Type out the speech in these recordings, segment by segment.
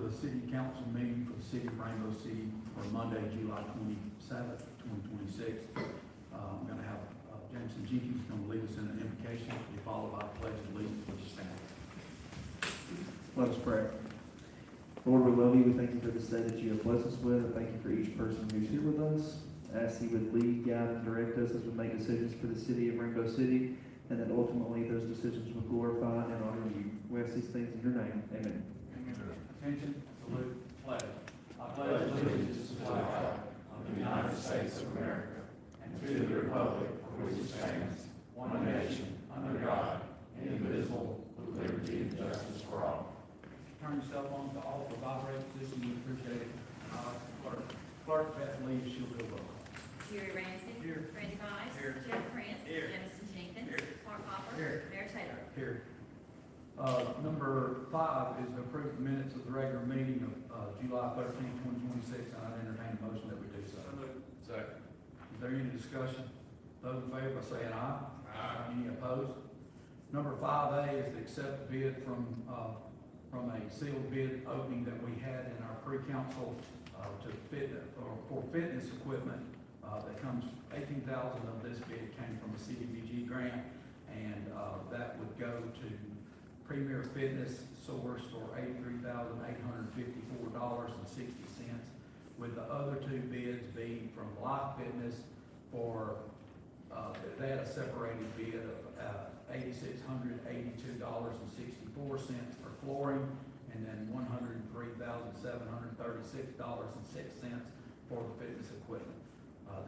the city council meeting for the city of Rainbow City for Monday, July 27th, 2026. I'm gonna have Jameson Jenkins gonna lead us in an invocation, to be followed by the pledge of allegiance, which is stand. Let us pray. Lord, we love you. We thank you for this day that you have blessed us with. I thank you for each person who's here with us. I ask you would lead, guide, and direct us as we make decisions for the city of Rainbow City, and that ultimately those decisions will glorify and honor you. We ask these things in your name. Amen. Attention, salute, pledge. I pledge allegiance to the flag of the United States of America and to the republic for which it stands, one nation, under God, indivisible, with liberty and justice for all. Turn your cell phone to off or vibrate position, we appreciate it. Clerk, Beth Lee, she'll go roll. Jerry Ramsey. Here. Randy Mize. Here. Jeff Prince. Here. Jameson Jenkins. Here. Mark Hopper. Here. Mayor Taylor. Here. Number 5 is to approve the minutes of the regular meeting of July 13th, 2026, and I entertain a motion that we do so. Second. Is there any discussion? Those in favor by saying aye. Aye. Any opposed? Number 5A is to accept the bid from a sealed bid opening that we had in our pre-council to fit, or for fitness equipment. That comes, 18,000 of this bid came from a CDBG grant, and that would go to Premier Fitness Source for $83,854.60, with the other 2 bids being from Life Fitness for, they had a separated bid of $8,682.64 for flooring, and then $103,736.06 for the fitness equipment.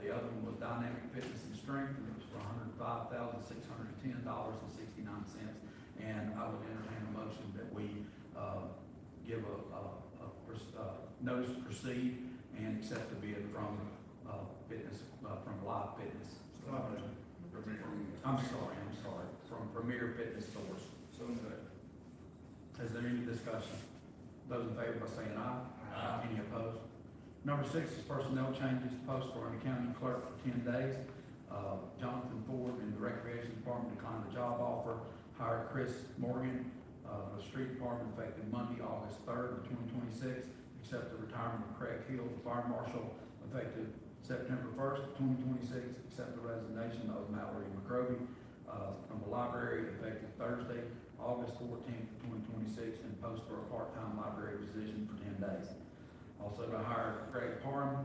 The other one was Dynamic Fitness and Strength, and it was for $105,610.69. And I would entertain a motion that we give a notice to proceed and accept the bid from from Live Fitness. I'm sorry, from Premier Fitness Source. So moved. Is there any discussion? Those in favor by saying aye. Aye. Any opposed? Number 6 is personnel changes, post for an accounting clerk for 10 days. Jonathan Ford in the Recreation Department declined the job offer. Hired Chris Morgan, the Street Department, effective Monday, August 3rd, 2026. Accept the retirement of Craig Hill, the Fire Marshal, effective September 1st, 2026. Accept the resignation of Mallory McGrovey from the library, effective Thursday, August 14th, 2026, and post for a part-time library position for 10 days. Also to hire Craig Parham,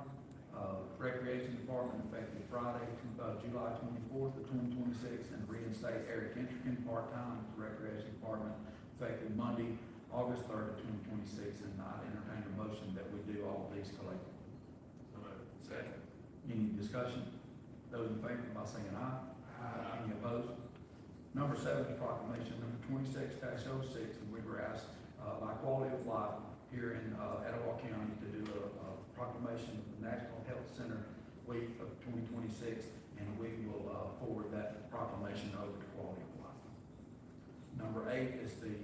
Recreation Department, effective Friday, July 24th of 2026, and reinstate Eric Entrican, part-time, to Recreation Department, effective Monday, August 3rd of 2026, and I entertain a motion that we do all of these collectively. So moved. Second. Any discussion? Those in favor by saying aye. Aye. Any opposed? Number 7 is proclamation number 26-06, and we were asked by Quality of Life here in Etowah County to do a proclamation of the National Health Center Week of 2026, and we will forward that proclamation over to Quality of Life. Number 8 is the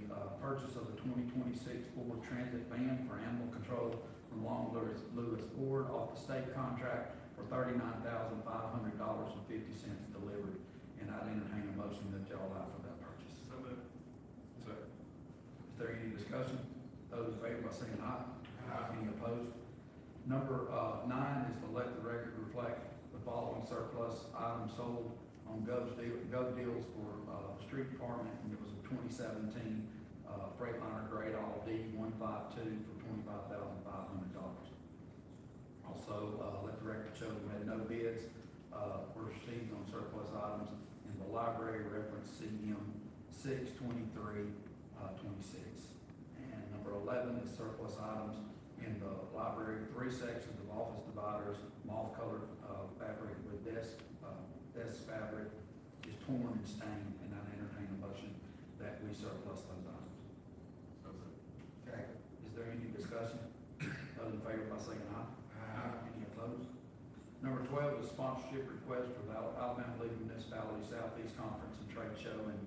purchase of the 2026 Ford Transit van for animal control from Long Lewis Ford off the state contract for $39,500.50 delivered, and I'd entertain a motion that y'all allow for that purchase. So moved. Second. Is there any discussion? Those in favor by saying aye. Aye. Any opposed? Number 9 is to let the record reflect the following surplus items sold on Gov Deals for Street Department, and it was a 2017 Freightliner Grade All D 152 for $25,500. Also, let the record show we had no bids were received on surplus items in the library, reference CM 62326. And number 11 is surplus items in the library, 3 sections of office dividers, mauve colored fabric with desk fabric is torn and stained, and I entertain a motion that we surplus those items. So moved. Okay. Is there any discussion? Those in favor by saying aye. Aye. Any opposed? Number 12 is sponsorship request for the Alabama League of Municipalities Southeast Conference and Trade Show in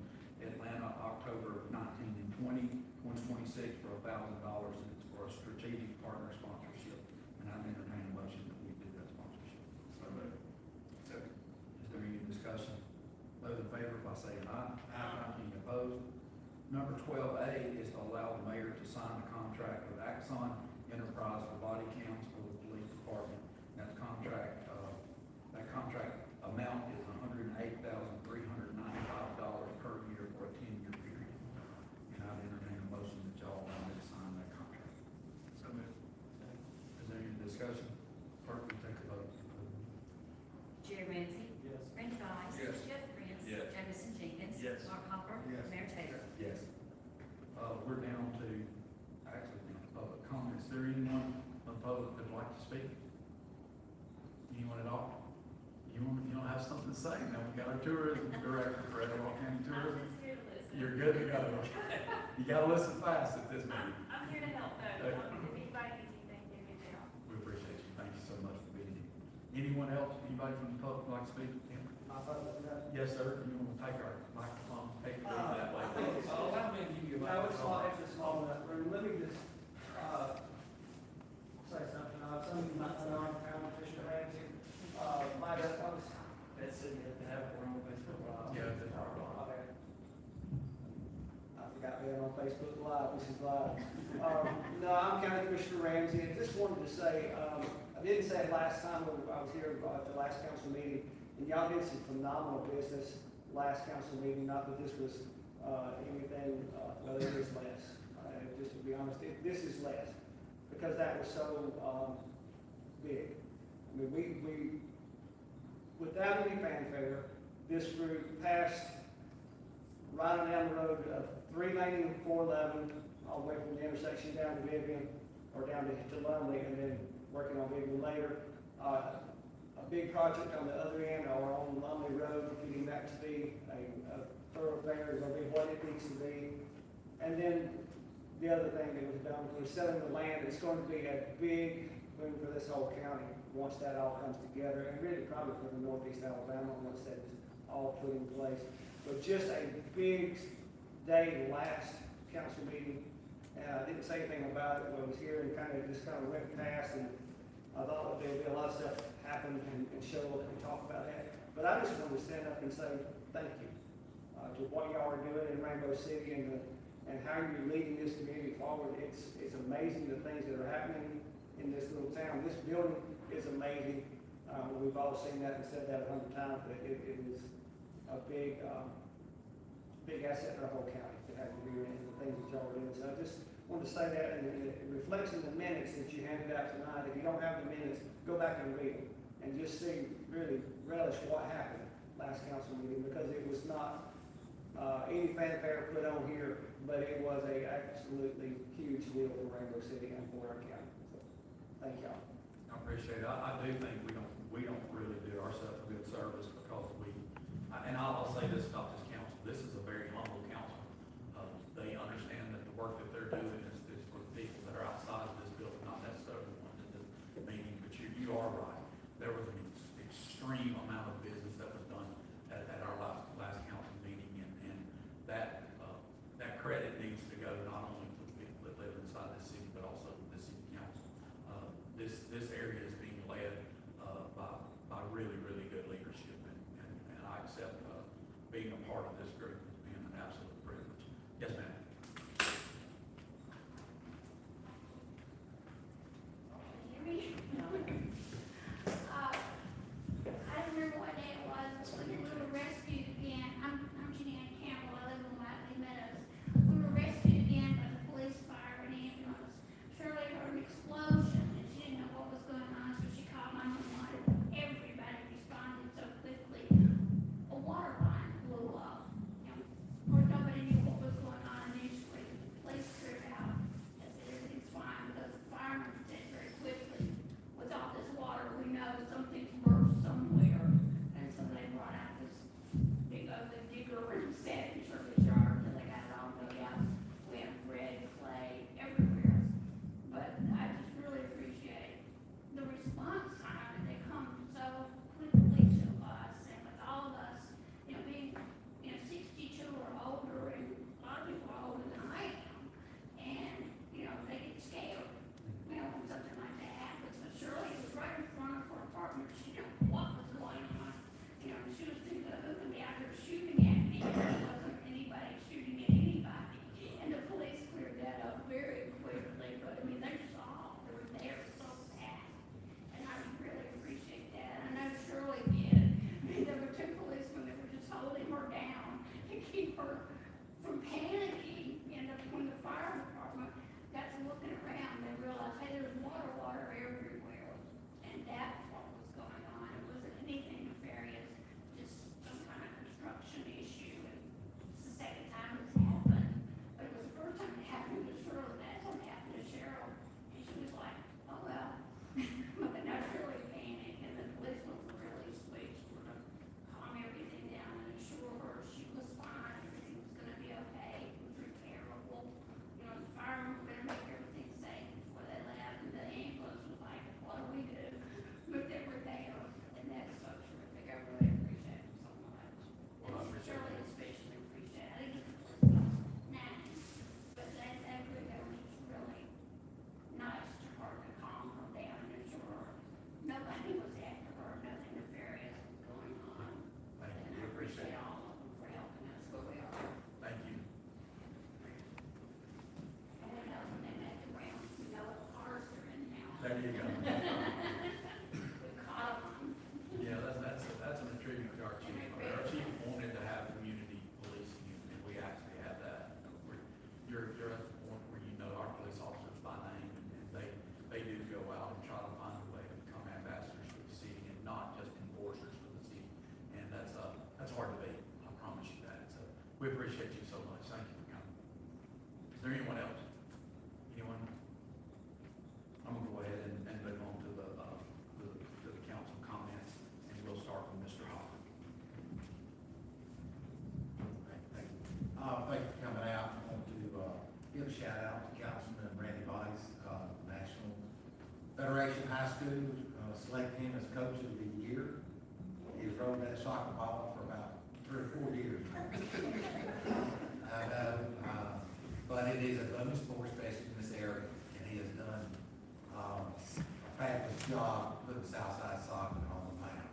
Atlanta, October 19 and 2026 for $1,000, and it's for a strategic partner sponsorship. And I entertain a motion that we do that sponsorship. So moved. Second. Is there any discussion? Those in favor by saying aye. Aye. Any opposed? Number 12A is to allow the mayor to sign a contract with Axon Enterprise for body cams for the police department. That contract amount is $108,395 per year for a 10-year period. And I'd entertain a motion that y'all allow me to sign that contract. So moved. Is there any discussion? Clerk, will you take a vote? Jerry Ramsey. Yes. Randy Wise. Yes. Jeff Prince. Yes. Jameson Jenkins. Yes. Mark Hopper. Yes. Mayor Taylor. Yes. We're down to, actually, public comments. Is there anyone of the public that would like to speak? Anyone at all? You don't have something to say? Now, we got our tourism director for Etowah County Tourism. I'm just here to listen. You're good to go. You gotta listen fast at this meeting. I'm here to help though. Okay. If anybody needs anything, give me a bell. We appreciate you. Thank you so much for being here. Anyone else, anybody from the public like to speak? Yes, sir. If you want to take our microphone, take it that way. Allow me to give you a No, it's microphone. it's a small enough room. Let me just, say something. Some of you might know I'm Commissioner Ramsey. My, I was, That's it, you have to have it on Facebook Live. Yeah, it's a power line. I forgot being on Facebook Live, this is live. No, I'm County Commissioner Ramsey, and just wanted to say, I didn't say it last time when I was here at the last council meeting, and y'all did some phenomenal business last council meeting, not that this was, anything, well, it is less. Just to be honest, this is less, because that was so, big. I mean, we, without any fanfare, this group passed riding down the road, 390 and 411, all the way from the intersection down to Vivian, or down to Lumley, and then working on Vivian later. A big project on the other end, or on Lumley Road, getting that to be a thoroughfare, is gonna be what it needs to be. And then the other thing that was done, was selling the land. It's going to be a big boom for this whole county, once that all comes together, and really probably for the northeast Alabama, once that is all put in place. But just a big day last council meeting. I didn't say anything about it when I was here, and just went past, and I thought that there'd be a lot of stuff happen and show and talk about that. But I just wanted to stand up and say thank you to what y'all are doing in Rainbow City and how you're leading this community forward. It's amazing the things that are happening in this little town. This building is amazing. We've all seen that and said that 100 times, but it is a big asset for our whole county to have you here and the things that y'all are doing. So I just wanted to say that, and it reflects in the minutes that you handed out tonight. If you don't have the minutes, go back and read them and just see, really relish what happened last council meeting, because it was not any fanfare put on here, but it was a absolutely huge deal for Rainbow City and for our county. So, thank y'all. I appreciate it. I do think we don't really do ourselves a good service, because and I'll say this about this council, this is a very humble council. They understand that the work that they're doing is for the people that are outside of this building, not necessarily the ones in this meeting, but you are right. There was an extreme amount of business that was done at our last council meeting, and that credit needs to go not only to the people that live inside the city, but also to the city council. This area is being led by you go. Caught 'em. Yeah, that's an attribute to our chief. Our chief wanted to have community policing, and we actually have that. You're at the point where you know our police officers by name, and they do go out and try to find a way to become ambassadors for the city and not just enforcers for the city. And that's hard to beat, I promise you that. So we appreciate you so much. Thank you for coming. Is there anyone else? Anyone? I'm gonna go ahead and move on to the council comments, and we'll start with Mr. Hopper. Thank you. Thank you for coming out. I want to, give a shout out to Councilman Randy Bodies, National Federation High School, selected him as Coach of the Year. He's rode that soccer ball for about 3 or 4 years. I know, but it is a booming sport, especially in this area, and he has done, a fabulous job putting Southside soccer on the map.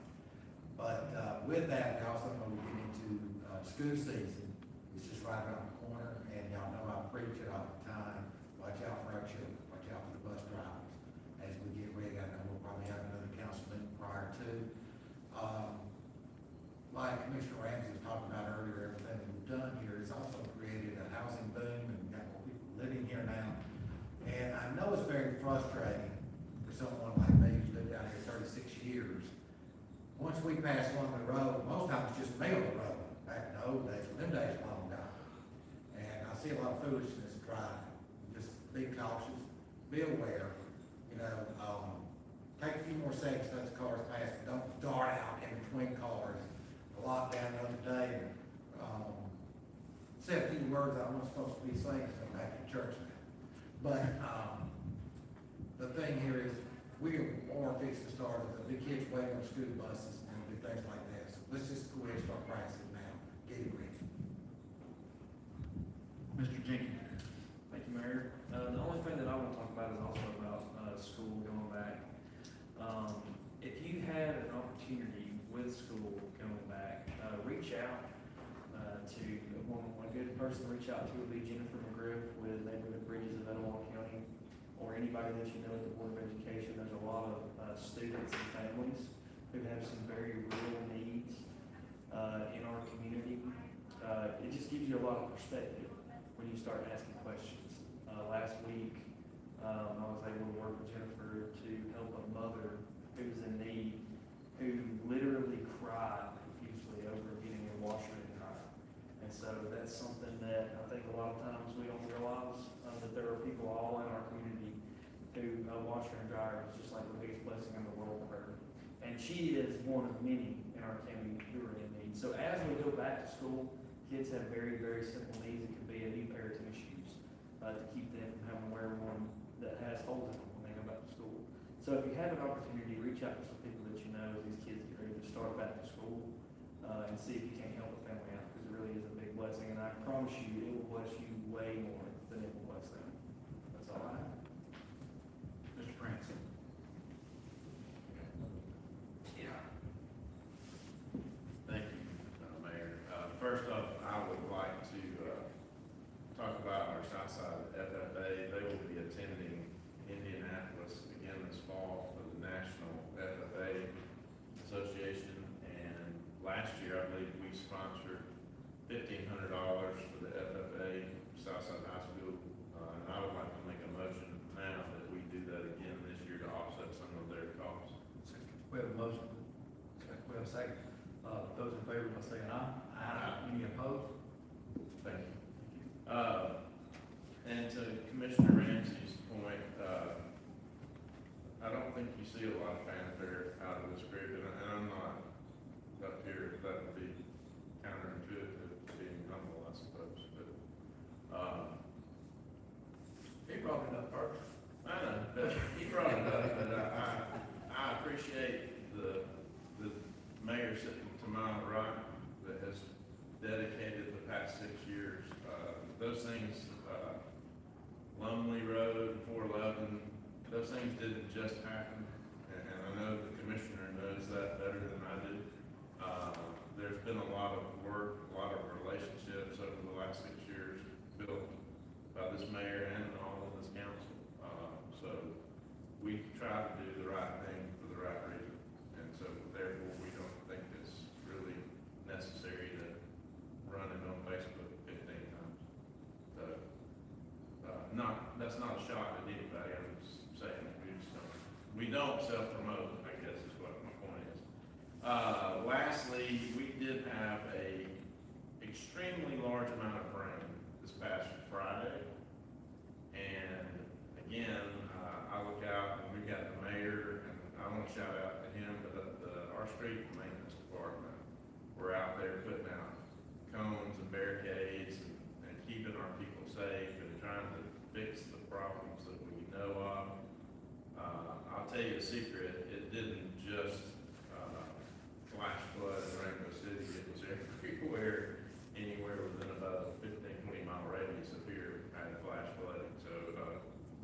But, with that, we also going to get into, school season. It's just right around the corner, and y'all know I preach it all the time. Watch out for our children, watch out for the bus drivers. As we get ready, I know we'll probably have another council meeting prior to. Like Commissioner Ramsey was talking about earlier, everything that we've done here has also created a housing boom and got more people living here now. And I know it's very frustrating for someone like me who's lived out here 36 years. Once we pass Lumley Road, most times it's just Mill Road, back in the old days, them days long gone. And I see a lot of foolishness driving, just be cautious, be aware, you know, take a few more seconds to let the cars pass, don't dart out in between cars. A lot down the other day, and, said a few words I wasn't supposed to be saying, so I'm back to church now. But, the thing here is, we are fixing to start with the big kids waiting on school buses and do things like that. So let's just go ahead and start practicing now, get it ready. Mr. Jenkins. Thank you, Mayor. The only thing that I want to talk about is also about, school going back. If you have an opportunity with school going back, reach out, to, one good person to reach out to would be Jennifer McGriff with Neighborhood Bridges of Etowah County, or anybody that you know at the Board of Education. There's a lot of, students and families who have some very real needs, in our community. It just gives you a lot of perspective when you start asking questions. Last week, I was able to work with Jennifer to help a mother who's in need, who literally cried profusely over getting a washer and dryer. And so that's something that I think a lot of times we don't realize, that there are people all in our community who a washer and dryer is just like the biggest blessing in the world for her. And she is one of many in our county who are in need. So as we go back to school, kids have very, very simple needs. It could be a new pair of tennis shoes, to keep them from having to wear one that has holes in them when they go back to school. So if you have an opportunity, reach out to some people that you know as these kids get ready to start back to school, and see if you can't help a family out, because it really is a big blessing, and I promise you, it will bless you way more than it will bless them. That's all I have. Mr. Prince. Thank you, Mayor. First off, I would like to, talk about our Southside FFA. They will be attending Indianapolis again this fall for the National FFA Association. And last year, I believe we sponsored $1,500 for the FFA Southside High School. And I would like to make a motion now that we do that again this year to offset some of their costs. We have a motion. We have a second. Those in favor, by saying aye. Aye. Any opposed? Thank you. And to Commissioner Ramsey's point, I don't think you see a lot of fanfare out of this group, and I'm not up here, that would be counterintuitive to being humble, I suppose, but, He brought it up first. I know, but he brought it up, but I appreciate the mayor sitting to my right that has dedicated the past 6 years. Those things, Lumley Road, 411, those things didn't just happen, and I know the commissioner knows that better than I do. There's been a lot of work, a lot of relationships over the last 6 years built by this mayor and all of this council. So we try to do the right thing for the right reason. And so therefore, we don't think it's really necessary to run it on Facebook 15 times. So, that's not a shot at anybody, I'm just saying, we don't self-promote, I guess is what my point is. Lastly, we did have a extremely large amount of rain this past Friday. And again, I look out and we got the mayor, and I want to shout out to him, but our street maintenance department, we're out there putting out cones and barricades and keeping our people safe and trying to fix the problems that we know of. I'll tell you a secret, it didn't just flash flood in Rainbow City, it was everywhere, anywhere within about a 15-20 mile radius of here had flash flooding. So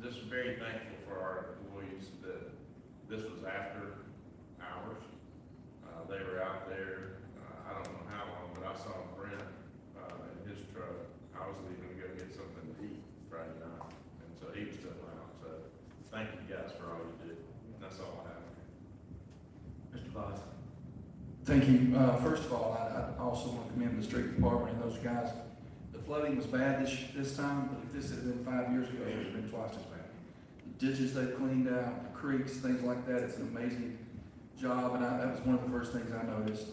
just very thankful for our employees that this was after hours. They were out there, I don't know how long, but I saw Brent in his truck. I was leaving to go get something to eat Friday night, and so he was still out. So thank you guys for all you do. That's all I have. Mr. Vice. Thank you. First of all, I also want to commend the street department and those guys. The flooding was bad this time, but if this had been 5 years ago, it would have been twice as bad. The ditches they've cleaned out, the creeks, things like that, it's an amazing job, and that was one of the first things I noticed.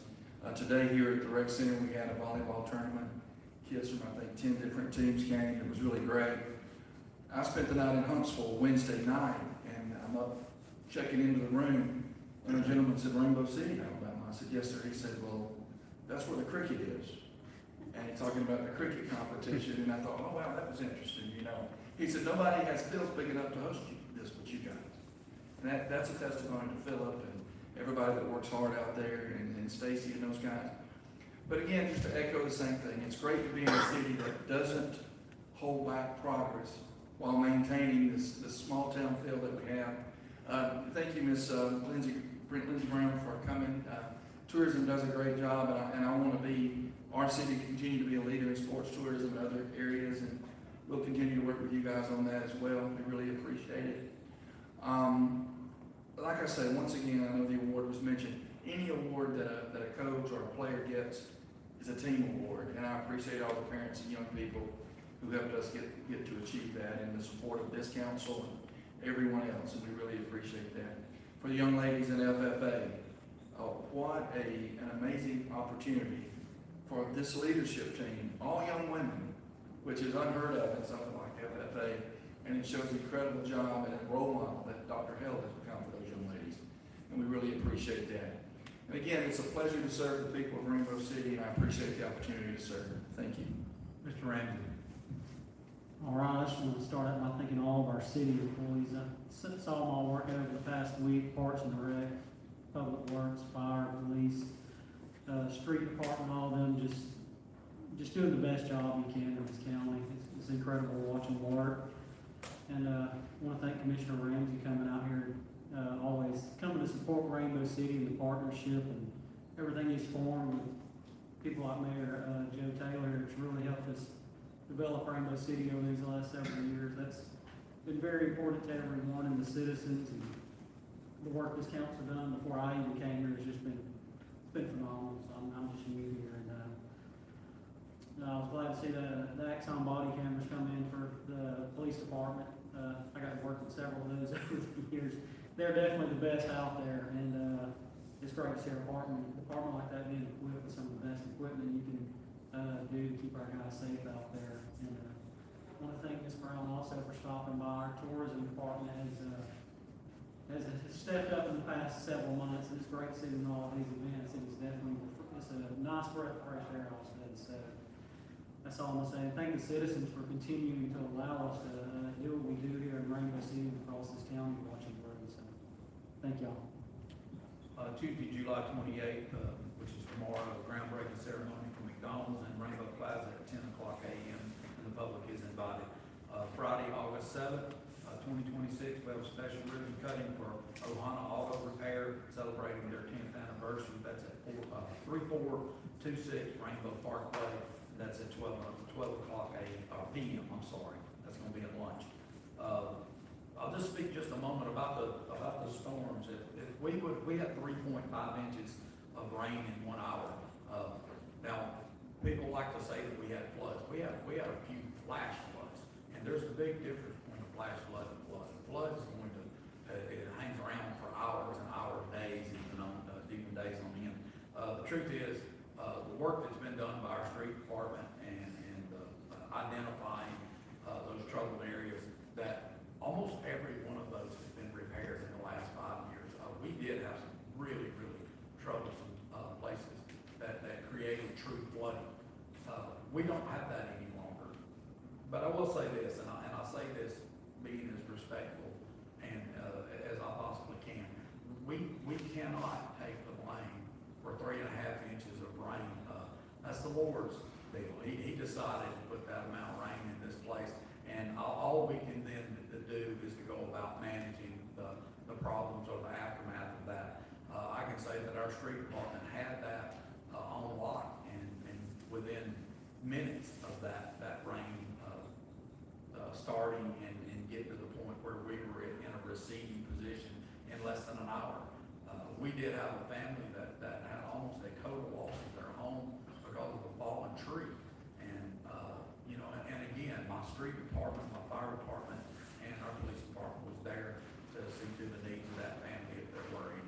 Today here at the rec center, we had a volleyball tournament. Kids from, I think, 10 different teams came. It was really great. I spent the night in Huntsville Wednesday night, and I'm up checking into the room, and a gentleman said, Rainbow City, Alabama. I said, yes, sir. He said, well, that's where the cricket is. And he's talking about the cricket competition, and I thought, oh, wow, that was interesting, you know. He said, nobody has fields big enough to host this but you guys. And that's a testimony to Philip and everybody that works hard out there, and Stacy and those guys. But again, just to echo the same thing, it's great to be in a city that doesn't hold back progress while maintaining this small town feel that we have. Thank you, Ms. Lindsey Brown, for coming. Tourism does a great job, and I want to be, our city continue to be a leader in sports tourism and other areas, and we'll continue to work with you guys on that as well. We really appreciate it. Like I say, once again, I know the award was mentioned. Any award that a coach or a player gets is a team award, and I appreciate all the parents and young people who helped us get to achieve that, and the support of this council and everyone else, and we really appreciate that. For the young ladies in FFA, what an amazing opportunity for this leadership team, all young women, which is unheard of in something like FFA, and it shows an incredible job and a role model that Dr. Hill has become for those young ladies, and we really appreciate that. And again, it's a pleasure to serve the people of Rainbow City, and I appreciate the opportunity to serve. Thank you. Mr. Ramsey. All right, I just want to start out by thanking all of our city employees. I saw them all work over the past week, Parks and Rec, Public Works, Fire, Police, Street Department, all of them just doing the best job you can in this county. It's incredible watching them work. And I want to thank Commissioner Ramsey coming out here, always coming to support Rainbow City and the partnership and everything he's formed with people like Mayor Joe Taylor. It's really helped us develop Rainbow City over these last several years. That's been very important to everyone and the citizens, and the work this council done before I even came here has just been, it's been phenomenal. So I'm just new here, and I was glad to see the Axon body cameras come in for the police department. I got to work with several of those over the years. They're definitely the best out there, and it's great to see a department like that being equipped with some of the best equipment you can do to keep our guys safe out there. And I want to thank Ms. Brown also for stopping by. Our tourism department has stepped up in the past several months, and it's great to see them in all these events. It's a nice breath of fresh air, I'll say. So that's all I'm gonna say. And thank the citizens for continuing to allow us to do what we do here in Rainbow City and across this county, watching road. So thank y'all. Tuesday, July 28th, which is tomorrow, groundbreaking ceremony for McDonald's and Rainbow Plaza at 10 o'clock a.m. and the public is invited. Friday, August 7th, 2026, we have a special ribbon cutting for Ohana Auto Repair celebrating their 10th anniversary. That's at 3426 Rainbow Parkway. That's at 12 o'clock p.m. I'm sorry. That's going to be at lunch. I'll just speak just a moment about the storms. If we had 3.5 inches of rain in 1 hour. Now, people like to say that we had floods. We had a few flash floods, and there's a big difference between a flash flood and a flood. A flood is going to, it hangs around for hours and hours, days, even days on end. The truth is, the work that's been done by our street department and identifying those troubled areas, that almost every one of those has been repaired in the last 5 years. We did have some really, really troublesome places that created true flooding. We don't have that any longer. But I will say this, and I say this being as respectful and as I possibly can. We cannot take the blame for 3.5 inches of rain. That's the Lord's deal. He decided to put that amount of rain in this place, and all we can then do is to go about managing the problems or the aftermath of that. I can say that our street department had that on lock, and within minutes of that rain starting and getting to the point where we were in a receding position in less than an hour. We did have a family that had almost a total loss of their home because of a fallen tree. And, and again, my street department, my fire department, and our police department was there to see to the needs of that family if there were any.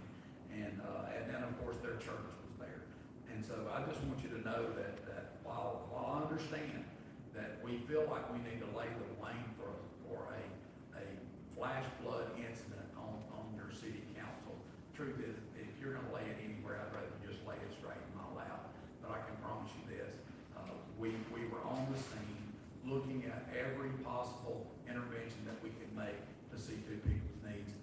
And then, of course, their church was there. And so I just want you to know that while I understand that we feel like we need to lay the blame for a flash flood incident on your city council, truth is, if you're gonna lay it anywhere, I'd rather just lay it straight in my lap. But I can promise you this, we were on the scene, looking at every possible intervention that we could make to see to people's needs.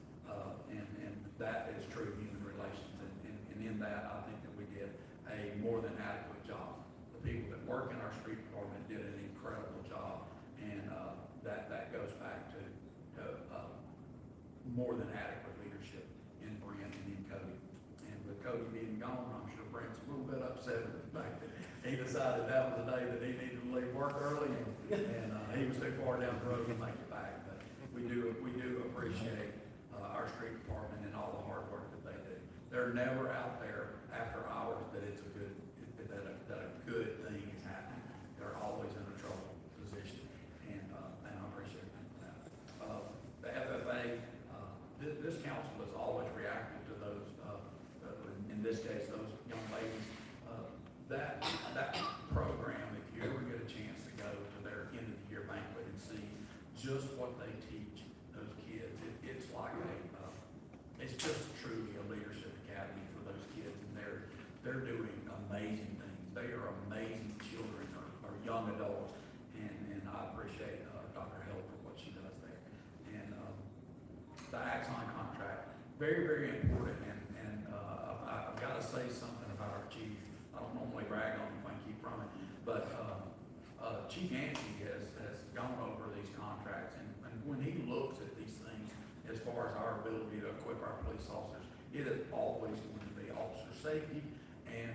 And that is true human relations. And in that, I think that we did a more than adequate job. The people that work in our street department did an incredible job. And that goes back to more than adequate leadership in Brent and in Cody. And with Cody being gone, I'm sure Brent's a little bit upset with the fact that he decided that was the day that he needed to leave work early, and he was too far down the road to make it back. But we do appreciate our street department and all the hard work that they do. They're never out there after hours that it's a good thing is happening. They're always in a trouble position, and I appreciate them for that. The FFA, this council has always reacted to those, in this case, those young ladies. That program, if you ever get a chance to go to their end of the year banquet and see just what they teach those kids, it's like it's just truly a leadership academy for those kids, and they're doing amazing things. They are amazing children or young adults, and I appreciate Dr. Hill for what she does there. And the Axon contract, very, very important, and I've got to say something about our chief. I don't normally brag on him if I can keep from it, but Chief Yancey has gone over these contracts, and when he looks at these things as far as our ability to equip our police officers, it is always going to be officer safety and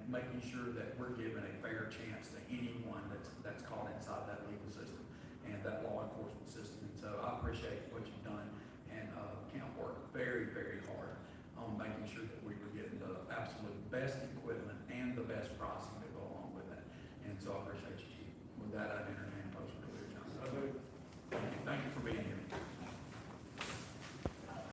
making sure that we're giving a fair chance to anyone that's caught inside that legal system and that law enforcement system. And so I appreciate what you've done, and Camp worked very, very hard on making sure that we were getting the absolute best equipment and the best pricing to go along with it. And so I appreciate you.